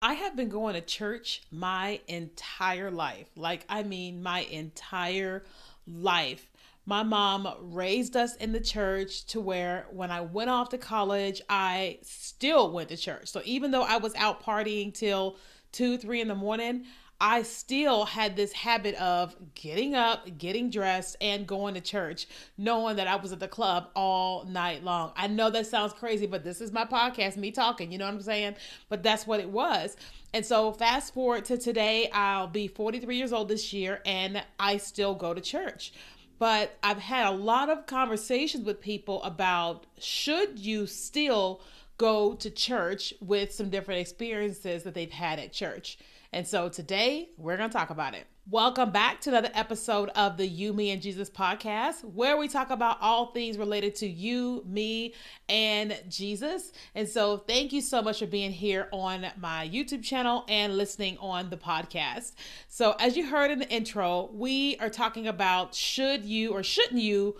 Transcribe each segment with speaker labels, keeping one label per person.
Speaker 1: I have been going to church my entire life. My entire life. My mom raised us in the church to where when I went off to college, I still went to church. So even though I was out partying till 2, 3 in the morning, I still had this habit of getting up, getting dressed, and going to church, knowing that I was at the club all night long. I know that sounds crazy, but this is my podcast, me talking, you know what I'm saying? But that's what it was. And so, fast forward to today, I'll be 43 years old this year, and I still go to church. But I've had a lot of conversations with people about should you still go to church with some different experiences that they've had at church. And so today we're going to talk about it. Welcome back to another episode of the You, Me, and Jesus podcast, where we talk about all things related to you, me, and Jesus. And so thank you so much for being here on my YouTube channel and listening on the podcast. So as you heard in the intro, we are talking about should you or shouldn't you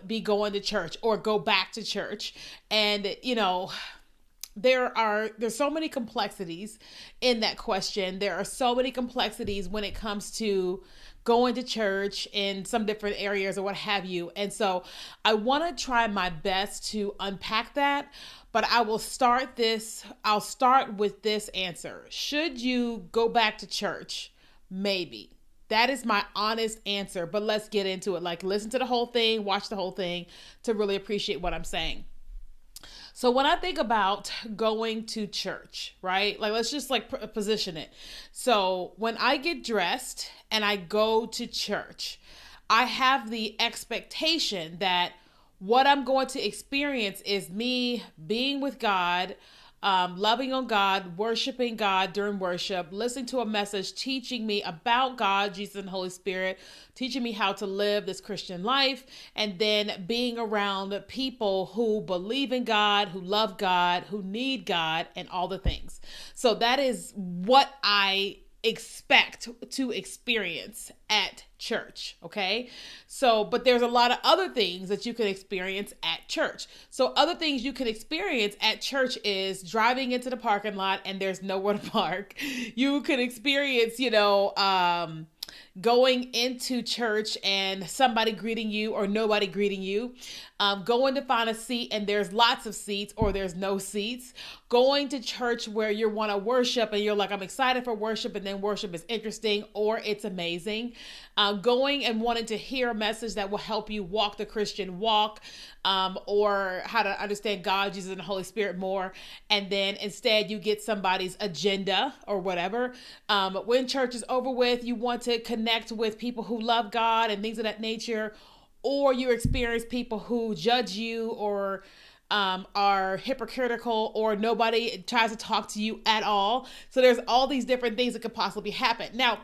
Speaker 1: be going to church or go back to church. And, there's so many complexities in that question. There are so many complexities when it comes to going to church in some different areas or what have you. And so I want to try my best to unpack that, but I'll start with this answer. Should you go back to church? Maybe. That is my honest answer, but let's get into it. Like, listen to the whole thing, watch the whole thing to really appreciate what I'm saying. So when I think about going to church, right? Like let's just position it. So when I get dressed and I go to church, I have the expectation that what I'm going to experience is me being with God, loving on God, worshiping God during worship, listening to a message teaching me about God, Jesus, and Holy Spirit, teaching me how to live this Christian life, and then being around people who believe in God, who love God, who need God, and all the things. So that is what I expect to experience at church. Okay. So, but there's a lot of other things that you can experience at church. So, other things you can experience at church is driving into the parking lot and there's nowhere to park. You can experience, going into church and somebody greeting you or nobody greeting you, going to find a seat and there's lots of seats or there's no seats, going to church where you want to worship and you're like, I'm excited for worship, and then worship is interesting or it's amazing, going and wanting to hear a message that will help you walk the Christian walk, or how to understand God, Jesus, and the Holy Spirit more. And then instead you get somebody's agenda or whatever. When church is over with, you want to connect with people who love God and things of that nature, or you experience people who judge you or are hypocritical, or nobody tries to talk to you at all. So there's all these different things that could possibly happen. Now,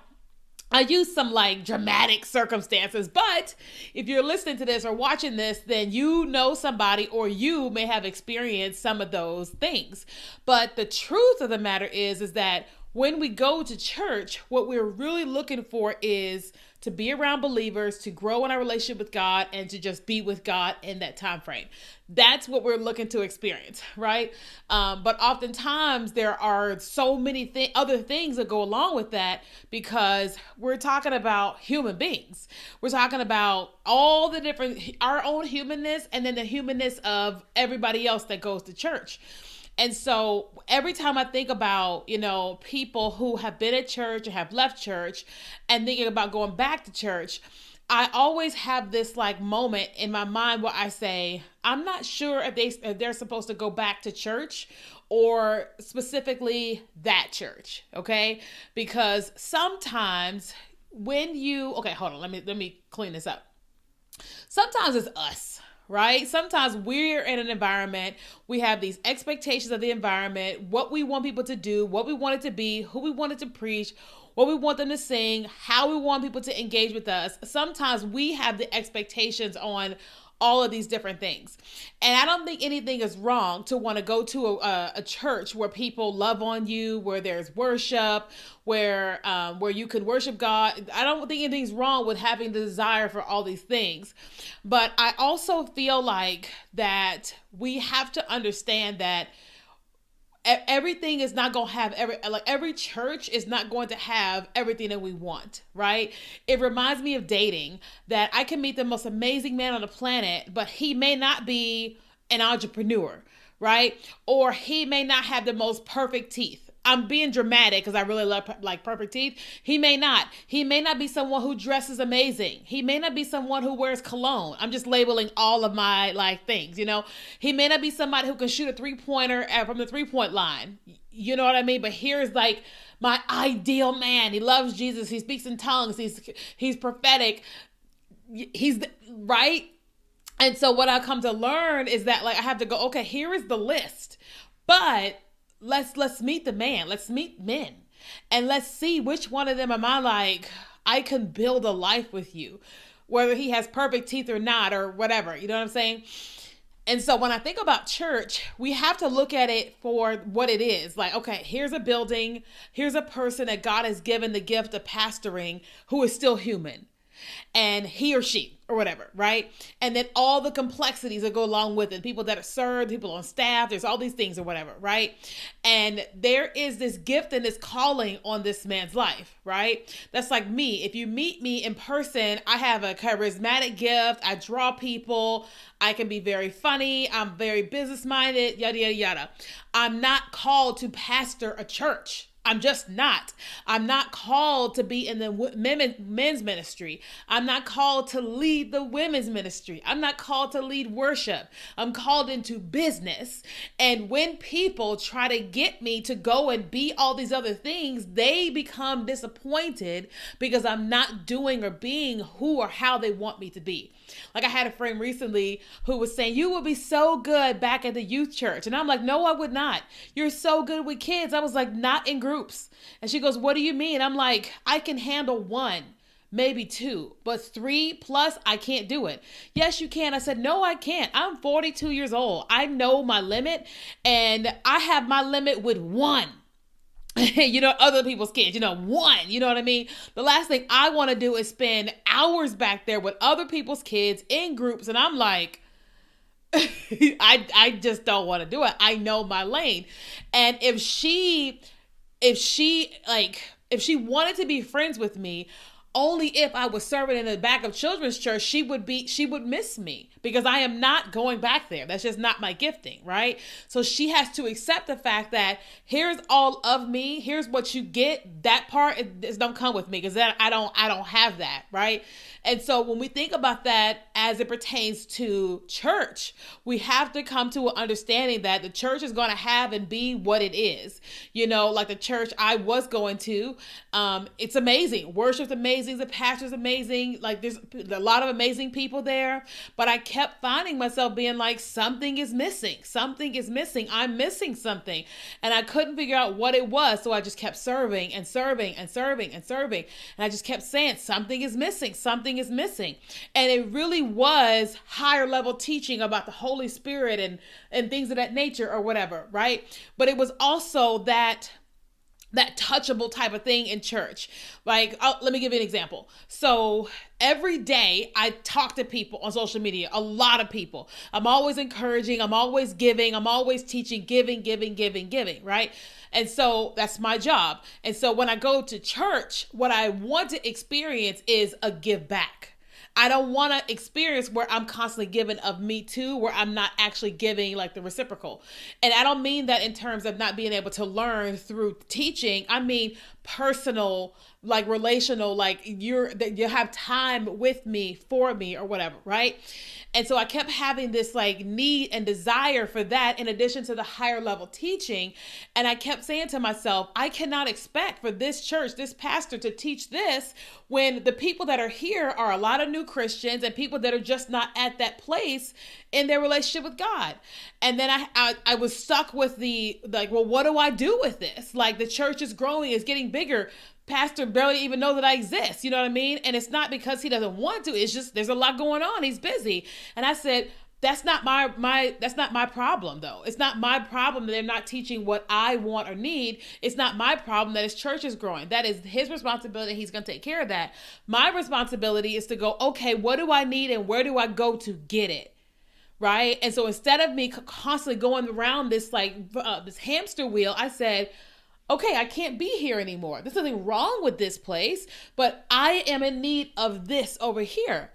Speaker 1: I use some like dramatic circumstances, but if you're listening to this or watching this, then you know somebody or you may have experienced some of those things. But the truth of the matter is that when we go to church, what we're really looking for is to be around believers, to grow in our relationship with God, and to just be with God in that time frame. That's what we're looking to experience, right? But oftentimes there are so many other things that go along with that, because we're talking about human beings. We're talking about all the different, our own humanness, and then the humanness of everybody else that goes to church. And so every time I think about, people who have been at church or have left church and thinking about going back to church, I always have this like moment in my mind where I say, I'm not sure if they're supposed to go back to church, or specifically that church. Okay. Because sometimes okay, hold on. Let me clean this up. Sometimes it's us, right? Sometimes we're in an environment, we have these expectations of the environment, what we want people to do, what we want it to be, who we want it to preach, what we want them to sing, how we want people to engage with us. Sometimes we have the expectations on all of these different things. And I don't think anything is wrong to want to go to a church where people love on you, where there's worship, where you can worship God. I don't think anything's wrong with having the desire for all these things. But I also feel like that we have to understand that everything is not going to have every church is not going to have everything that we want, right? It reminds me of dating, that I can meet the most amazing man on the planet, but he may not be an entrepreneur, right? Or he may not have the most perfect teeth. I'm being dramatic because I really love like perfect teeth. He may not. He may not be someone who dresses amazing. He may not be someone who wears cologne. I'm just labeling all of my like things, you know. He may not be somebody who can shoot a 3-pointer from the 3-point line. You know what I mean? But here's like my ideal man. He loves Jesus. He speaks in tongues. He's prophetic. He's right. And so what I come to learn is that like I have to go, okay, here is the list. But let's meet the man. Let's meet men. And let's see which one of them am I like, I can build a life with you. Whether he has perfect teeth or not or whatever. You know what I'm saying? And so when I think about church, we have to look at it for what it is. Like, okay, here's a building. Here's a person that God has given the gift of pastoring who is still human. And he or she or whatever, right? And then all the complexities that go along with it, people that are served, people on staff, there's all these things or whatever, right? And there is this gift and this calling on this man's life, right? That's like me. If you meet me in person, I have a charismatic gift. I draw people. I can be very funny. I'm very business minded, yada, yada, yada. I'm not called to pastor a church. I'm just not. I'm not called to be in the men's ministry. I'm not called to lead the women's ministry. I'm not called to lead worship. I'm called into business. And when people try to get me to go and be all these other things, they become disappointed because I'm not doing or being who or how they want me to be. Like I had a friend recently who was saying, you would be so good back at the youth church. And I'm like, no, I would not. You're so good with kids. I was like, not in groups. And she goes, what do you mean? I'm like, I can handle 1, maybe 2, but 3+, I can't do it. Yes, you can. I said, no, I can't. I'm 42 years old. I know my limit, and I have my limit with 1. You know, other people's kids, 1, you know what I mean? The last thing I want to do is spend hours back there with other people's kids in groups. And I'm like, I just don't want to do it. I know my lane. And if she wanted to be friends with me, only if I was serving in the back of children's church, she would miss me because I am not going back there. That's just not my gifting, right? So she has to accept the fact that here's all of me. Here's what you get. That part don't come with me because I don't have that, right? And so when we think about that as it pertains to church, we have to come to an understanding that the church is going to have and be what it is. Like the church I was going to, it's amazing. Worship's amazing. The pastor's amazing. Like there's a lot of amazing people there, but I kept finding myself being like, something is missing. Something is missing. I'm missing something. And I couldn't figure out what it was. So I just kept serving and serving and serving and serving. And I just kept saying, something is missing. Something is missing. And it really was higher level teaching about the Holy Spirit and things of that nature or whatever, right? But it was also that touchable type of thing in church. Like, let me give you an example. So every day I talk to people on social media, a lot of people. I'm always encouraging. I'm always giving. I'm always teaching, giving, right? And so that's my job. And so when I go to church, what I want to experience is a give back. I don't want to experience where I'm constantly giving of me too, where I'm not actually giving like the reciprocal. And I don't mean that in terms of not being able to learn through teaching. I mean personal, like relational, like you have time with me, for me or whatever, right? And so I kept having this like need and desire for that in addition to the higher level teaching. And I kept saying to myself, I cannot expect for this church, this pastor to teach this when the people that are here are a lot of new Christians and people that are just not at that place in their relationship with God. And then I was stuck with well, what do I do with this? Like the church is growing, it's getting bigger. Pastor barely even know that I exist. You know what I mean? And it's not because he doesn't want to. It's just there's a lot going on. He's busy. And I said, that's not my problem though. It's not my problem that they're not teaching what I want or need. It's not my problem that his church is growing. That is his responsibility. He's going to take care of that. My responsibility is to go, okay, what do I need and where do I go to get it? right? And so instead of me constantly going around this this hamster wheel, I said, okay, I can't be here anymore. There's nothing wrong with this place, but I am in need of this over here.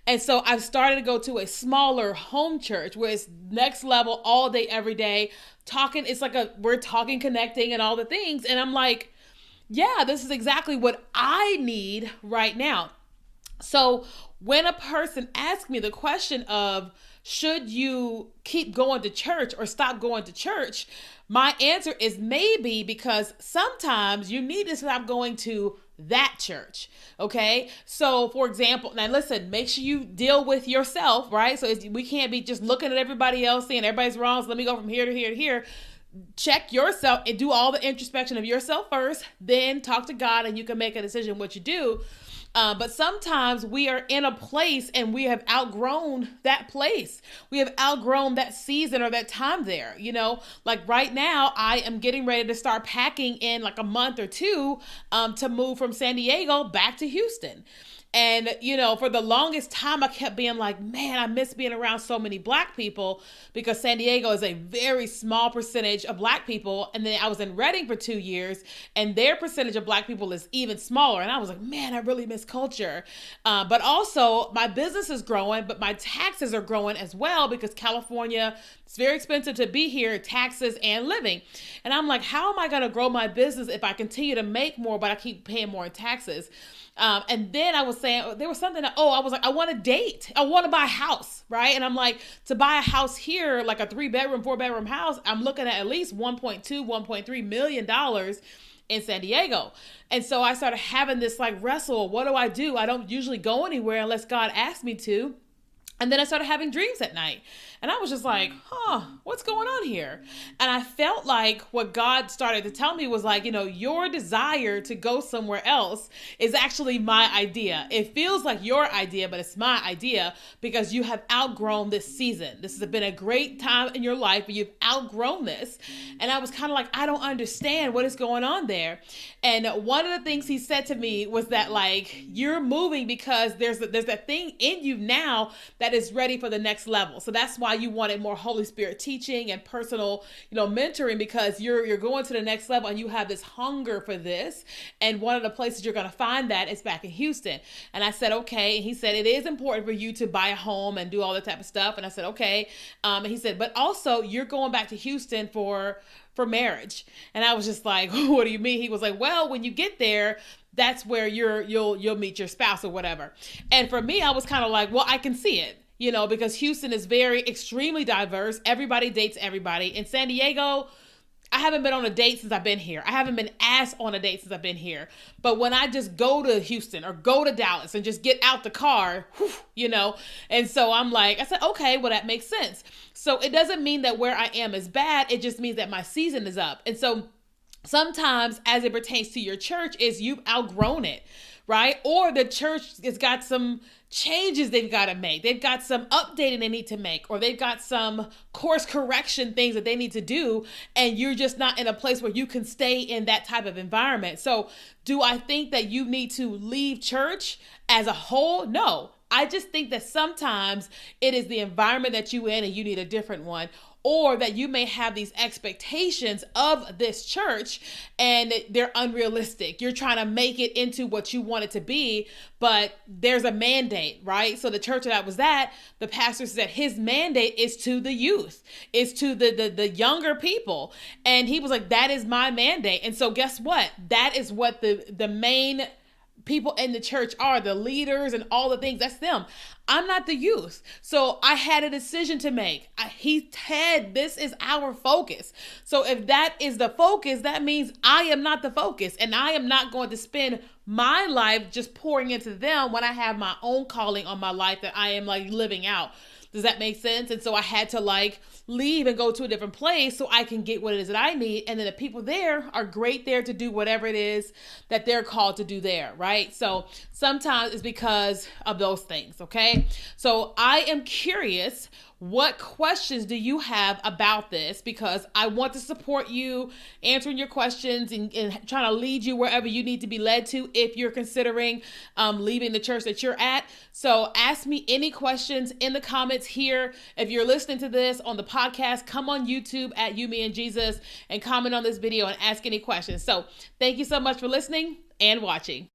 Speaker 1: And so I've started to go to a smaller home church where it's next level all day, every day. Talking, it's like we're talking, connecting, and all the things. And I'm like, yeah, this is exactly what I need right now. So when a person asks me the question of, should you keep going to church or stop going to church? My answer is maybe, because sometimes you need to stop going to that church. Okay. So for example, now listen, make sure you deal with yourself, right? So we can't be just looking at everybody else saying everybody's wrong. So let me go from here to here to here. Check yourself and do all the introspection of yourself first, then talk to God and you can make a decision what you do. But sometimes we are in a place and we have outgrown that place. We have outgrown that season or that time there. Like right now, I am getting ready to start packing in like a month or two to move from San Diego back to Houston. And, for the longest time, I kept being like, man, I miss being around so many Black people, because San Diego is a very small percentage of Black people. And then I was in Redding for 2 years and their percentage of Black people is even smaller. And I was like, man, I really miss culture. But also my business is growing, but my taxes are growing as well, because California, it's very expensive to be here, taxes and living. And I'm like, how am I going to grow my business if I continue to make more, but I keep paying more in taxes? And then I was saying, there was something that, I was like, I want to date. I want to buy a house, right? And I'm like, to buy a house here, like a 3-bedroom, 4-bedroom house, I'm looking at least $1.3 million in San Diego. And so I started having this like wrestle. What do? I don't usually go anywhere unless God asks me to. And then I started having dreams at night. And I was just like, what's going on here? And I felt like what God started to tell me was like, your desire to go somewhere else is actually my idea. It feels like your idea, but it's my idea, because you have outgrown this season. This has been a great time in your life, but you've outgrown this. And I was kind of like, I don't understand what is going on there. And one of the things he said to me was that, like, you're moving because there's that thing in you now that is ready for the next level. So that's why you wanted more Holy Spirit teaching and personal, mentoring, because you're going to the next level and you have this hunger for this. And one of the places you're going to find that is back in Houston. And I said, okay. And he said, it is important for you to buy a home and do all that type of stuff. And I said, okay. And he said, but also you're going back to Houston for marriage. And I was just like, what do you mean? He was like, well, when you get there, that's where you'll meet your spouse or whatever. And for me, I was kind of like, well, I can see it. Because Houston is extremely diverse. Everybody dates everybody. In San Diego, I haven't been on a date since I've been here. I haven't been asked on a date since I've been here. But when I just go to Houston or go to Dallas and just get out the car, and so I'm like, I said, okay, well, that makes sense. So it doesn't mean that where I am is bad. It just means that my season is up. And so sometimes as it pertains to your church is you've outgrown it, right? Or the church has got some changes they've got to make. They've got some updating they need to make, or they've got some course correction things that they need to do. And you're just not in a place where you can stay in that type of environment. So do I think that you need to leave church as a whole? No. I just think that sometimes it is the environment that you're in and you need a different one. Or that you may have these expectations of this church and they're unrealistic. You're trying to make it into what you want it to be, but there's a mandate, right? So the church that I was at, the pastor said his mandate is to the youth, is to the younger people. And he was like, that is my mandate. And so guess what? That is what the main people in the church are, the leaders and all the things. That's them. I'm not the youth. So I had a decision to make. He said, this is our focus. So if that is the focus, that means I am not the focus, and I am not going to spend my life just pouring into them when I have my own calling on my life that I am like living out. Does that make sense? And so I had to like leave and go to a different place so I can get what it is that I need. And then the people there are great there to do whatever it is that they're called to do there, right? So sometimes it's because of those things, okay? So I am curious, what questions do you have about this? Because I want to support you answering your questions and trying to lead you wherever you need to be led to if you're considering leaving the church that you're at. So ask me any questions in the comments here. If you're listening to this on the podcast, come on YouTube at You, Me, and Jesus and comment on this video and ask any questions. So thank you so much for listening and watching.